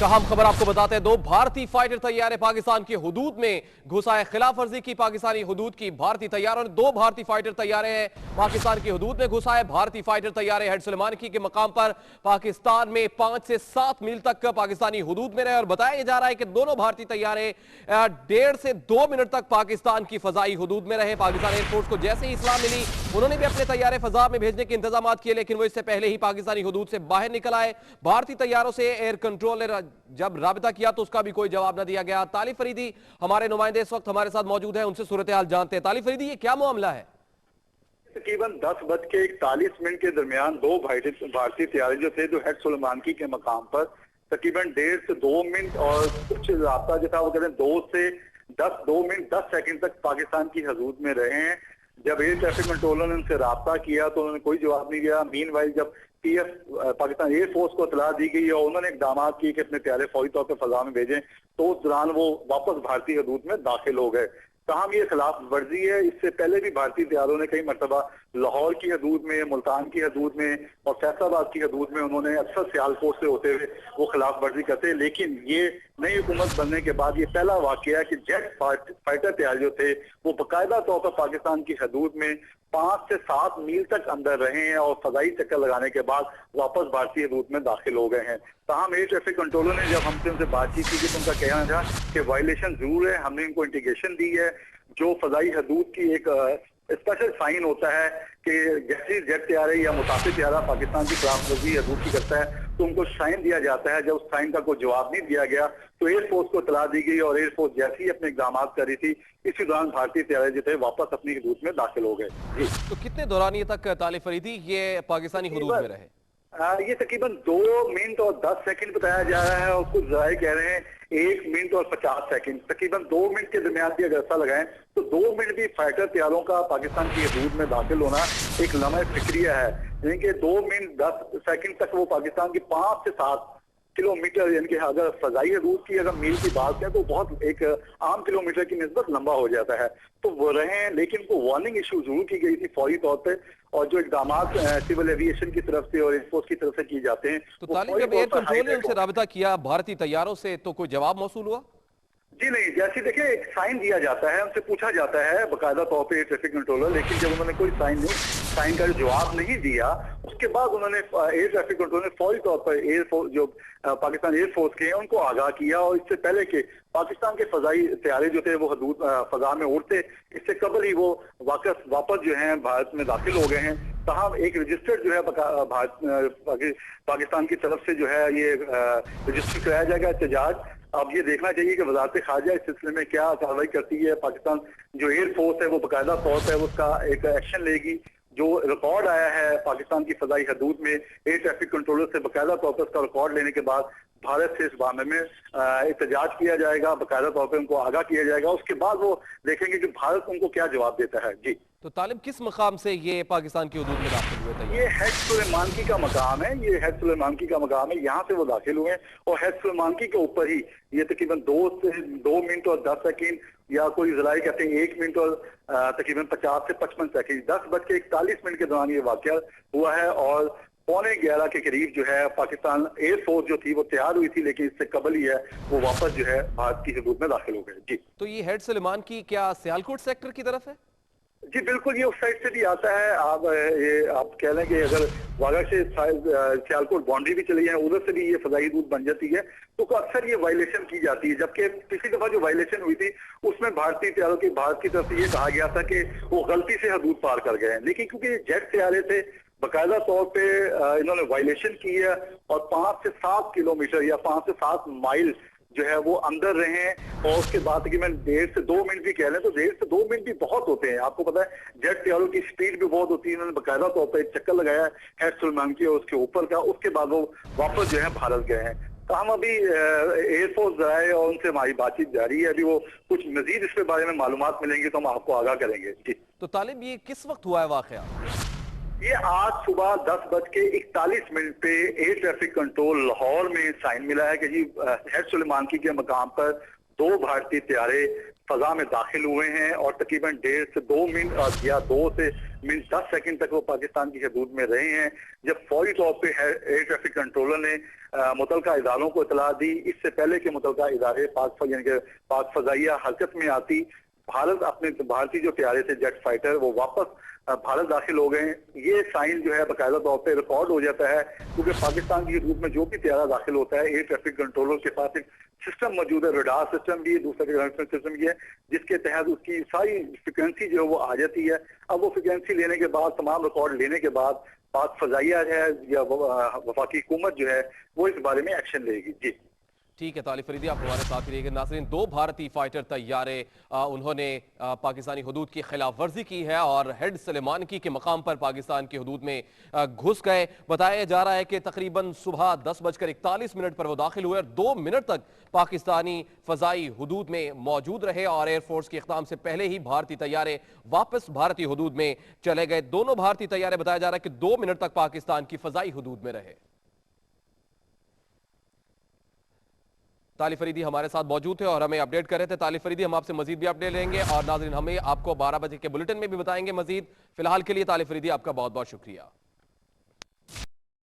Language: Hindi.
एक अहम खबर आपको बताते हैं। दो भारतीय फाइटर तैयारे पाकिस्तान की हुदूद में घुसा है। खिलाफ वर्जी की पाकिस्तानी हुदूद की भारतीय तैयारों ने दो भारतीय फाइटर तैयारे हैं पाकिस्तान की हुदूद में घुसा है। भारतीय फाइटर तैयारे हेड सुलेमानी के मकाम पर पाकिस्तान में 5 से 7 मील तक पाकिस्तानी हुदूद में रहे और बताया जा रहा है कि दोनों भारतीय तैयारे 1.5 से 2 मिनट तक पाकिस्तान की फजाई हुदूद में रहे। पाकिस्तान एयरफोर्स को जैसे ही इत्तला मिली उन्होंने भी अपने तैयारे फजा में भेजने के इंतजाम किए, लेकिन वो इससे पहले ही पाकिस्तानी हुदूद से बाहर निकल आए। भारतीय तैयारों से एयर कंट्रोल ने जब राबिता किया तो उसका भी कोई जवाब न दिया गया। तालिब फरीदी हमारे नुमाइंदे इस वक्त हमारे साथ मौजूद हैं, उनसे सूरत हाल जानते हैं। तालिब फरीदी, ये क्या मामला है? तकरीबन 10:41 के दरमियान दो भारतीय तैयारे जो थे, जो हेड सुलेमानी के मकाम पर तकरीबन 1.5 से 2 मिनट और कुछ रास्ता जो था वो कहते हैं 2 मिनट 10 सेकंड तक पाकिस्तान की हदूद में रहे हैं। जब एयर ट्रैफिक कंट्रोलर ने उनसे राब्ता किया तो उन्होंने कोई जवाब नहीं दिया। मीनवाइल जब पाकिस्तान एयरफोर्स को इतला दी गई और उन्होंने इकदाम किए कि अपने तैयारे फौरी तौर पर फजा में भेजें, तो उस दौरान वो वापस भारतीय हदूद में दाखिल हो गए। तमाम ये खिलाफ वर्जी है। इससे पहले भी भारतीय तैयारों ने कई मरतबा लाहौर की हदूद में, मुल्तान की हदूद में और फैसलाबाद की हदूद में उन्होंने अक्सर सियालकोट से होते हुए वो खिलाफ वर्जी करते हैं। लेकिन ये नई हुकूमत बनने के बाद ये पहला वाकया है कि जेट फाइटर तैयार जो थे वो बाकायदा तौर पर पाकिस्तान की हदूद में 5 से 7 मील तक अंदर रहे हैं और फजाई चक्कर लगाने के बाद वापस भारतीय हदूद में दाखिल हो गए हैं। तमाम एयर ट्रैफिक कंट्रोलर ने जब हमसे उनसे बातचीत की तो उनका कहना था कि वायलेशन जरूर है, हमने इनको इंडिकेशन दी है। जो फजाई हदूद की एक स्पेशल साइन होता है कि जैसे जेट तैयारे या मुसाफिर तैयारा पाकिस्तान की खिलाफ वर्जी हदूद की करता है तो उनको साइन दिया जाता है। जब उस साइन का कोई जवाब नहीं दिया गया तो एयरफोर्स को इतला दी गई और एयरफोर्स जैसे ही अपने इकदाम कर रही थी, इसी दौरान भारतीय तैयारे जो थे वापस अपनी हदूद में दाखिल हो गए। जी, तो कितने दौरानिये तक तालिब फरीदी ये पाकिस्तानी हुदूद में रहे? ये तकरीबन 2 मिनट और 10 सेकंड बताया जा रहा है और कुछ जराये कह रहे हैं 1 मिनट और 50 सेकंड। तकरीबन 2 मिनट के दरमियान भी अगर ऐसा लगाएं तो 2 मिनट भी फाइटर तैयारों का पाकिस्तान की हदूद में दाखिल होना एक लम्हा फिक्रिया है। यानी कि 2 मिनट 10 सेकंड तक वो पाकिस्तान की 5 से 7 किलोमीटर, यानी कि अगर फजाई हदूद की अगर मील की बात करें तो बहुत एक आम किलोमीटर की निस्बत लंबा हो जाता है। तो वो रहे हैं, लेकिन वो वार्निंग इशू जरूर की गई थी फौरी तौर पे और जो इकदाम सिविल एविएशन की तरफ से और एयरफोर्स की तरफ से किए जाते हैं। तो तालिब, जब एयर कंट्रोल ने उनसे राबिता किया भारतीय तैयारों से तो कोई जवाब मौसूल हुआ? जी नहीं, जैसे देखिए एक साइन दिया जाता है, उनसे पूछा जाता है बाकायदा तौर पे ट्रैफिक कंट्रोलर, लेकिन जब उन्होंने कोई साइन का जवाब नहीं दिया उसके बाद उन्होंने एयर ट्रैफिक कंट्रोलर ने फौरी तौर पर एयरफोर्स जो पाकिस्तान एयरफोर्स के हैं उनको आगाह किया और इससे पहले के पाकिस्तान के फजाई तैयारे जो थे वो हदूद फजा में उड़ते, इससे कबल ही वो वापस जो है भारत में दाखिल हो गए हैं। तमाम एक रजिस्टर्ड जो है पाकिस्तान की तरफ से जो है ये रजिस्टर कराया जाएगा एहतजाज। अब ये देखना चाहिए कि वजारत खारजा इस सिलसिले में क्या कार्रवाई करती है। पाकिस्तान जो एयरफोर्स है वो बाकायदा तौर पर उसका एक एक्शन लेगी। जो रिकॉर्ड आया है पाकिस्तान की फजाई हदूद में एयर ट्रैफिक कंट्रोलर से बाकायदा तौर पर उसका रिकॉर्ड लेने के बाद भारत से इस मामले में एहतजाज किया जाएगा, बाकायदा तौर पर उनको आगाह किया जाएगा। उसके बाद वो देखेंगे कि भारत उनको क्या जवाब देता है। जी, तो तालिब किस मकाम से ये पाकिस्तान की हुदूद में दाखिल हुए थे? ये हेड सुलेमानी का मकाम है, ये हेड सुलेमानी का मकाम है, यहाँ से वो दाखिल हुए और हेड सुलेमानी के ऊपर ही ये तकरीबन 2 मिनट और 10 सेकंड या कोई जराये कहते हैं 1 मिनट और तकरीबन 50 से 55 सेकंड 10:41 के दौरान ये वाकया हुआ है और 11:15 के करीब जो है पाकिस्तान एयरफोर्स जो थी वो तैयार हुई थी, लेकिन इससे कबल ही है वो वापस जो है भारत की हदूद में दाखिल हो गए। जी, तो ये हेड सुलेमान की क्या सियालकोट सेक्टर की तरफ है? जी बिल्कुल, ये उस साइड से भी आता है। आप कह लें कि अगर वाघा से सियालकोट बाउंड्री भी चली है उधर से भी ये फजाई हदूद बन जाती है तो अक्सर ये वायलेशन की जाती है। जबकि पिछली दफा जो वायलेशन हुई थी उसमें भारतीय तैयारों की भारत की तरफ से ये कहा गया था कि वो गलती से हदूद पार कर गए हैं, लेकिन क्योंकि जेट तैयारे थे बाकायदा तौर पे इन्होंने वायलेशन की है और 5 से 7 किलोमीटर या 5 से 7 माइल जो है वो अंदर रहे हैं। और उसके बाद कि मैं 1.5 से 2 मिनट भी कह लें तो 1.5 से 2 मिनट भी बहुत होते हैं। आपको पता है जेट तैयारों की स्पीड भी बहुत होती है। इन्होंने बाकायदा तौर पर एक चक्कर लगाया हेड सुलेमानी की और उसके ऊपर का, उसके बाद वो वापस जो है भारत गए हैं। तो हम अभी एयरफोर्स आए और उनसे हमारी बातचीत जारी है। अभी वो कुछ मजीद इसके बारे में मालूमात मिलेंगी तो हम आपको आगाह करेंगे। जी, तो तालिब ये किस वक्त हुआ है वाकया? ये आज सुबह 10:41 पे एयर ट्रैफिक कंट्रोल लाहौर में साइन मिला है कि जी हेड सुलेमानी के मकाम पर 2 भारतीय तैयारे फजा में दाखिल हुए हैं और तकरीबन 1.5 से 2 मिनट या 2 से मिनट 10 सेकंड तक वो पाकिस्तान की हदूद में रहे हैं। जब फौरी तौर पे एयर ट्रैफिक कंट्रोलर ने मुतलका इदारों को इतला दी, इससे पहले के मुतलका इदारे यानी कि पाक फजाइया हरकत में आती, भारत अपने भारतीय जो तैयारे थे जेट फाइटर वो वापस भारत दाखिल हो गए। ये साइन जो है बाकायदा तौर पे रिकॉर्ड हो जाता है, क्योंकि पाकिस्तान की हदूद में जो भी तैयारा दाखिल होता है एयर ट्रैफिक कंट्रोलर के पास एक सिस्टम मौजूद है, रडार सिस्टम भी है, दूसरा सिस्टम भी है, जिसके तहत उसकी सारी फ्रिक्वेंसी जो है वो आ जाती है। अब वो फ्रिक्वेंसी लेने के बाद, तमाम रिकॉर्ड लेने के बाद पाक फजाइया है या वफाकी हुकूमत जो है वो इस बारे में एक्शन लेगी। जी ठीक है तालिब फरीदी, आप हमारे साथ ही रहिएगा। नाज़रीन, 2 भारतीय फाइटर तैयारे उन्होंने पाकिस्तानी हदूद की खिलाफ वर्जी की है और हेड सलेमानकी के मकाम पर पाकिस्तान की हदूद में घुस गए। बताया जा रहा है कि तकरीबन सुबह 10:41 पर वो दाखिल हुए और 2 मिनट तक पाकिस्तानी फजाई हदूद में मौजूद रहे और एयरफोर्स के इख्ताम से पहले ही भारतीय तैयारे वापस भारतीय हदूद में चले गए। दोनों भारतीय तैयारे, बताया जा रहा है कि 2 मिनट तक पाकिस्तान की फजाई हदूद में रहे। तालिब फरीदी हमारे साथ मौजूद थे और हमें अपडेट कर रहे थे। तालिब फरीदी, हम आपसे मजीद भी अपडेट लेंगे और नाज़रीन हमें आपको 12 बजे के बुलेटिन में भी बताएंगे मजीद। फिलहाल के लिए तालिब फरीदी आपका बहुत बहुत शुक्रिया।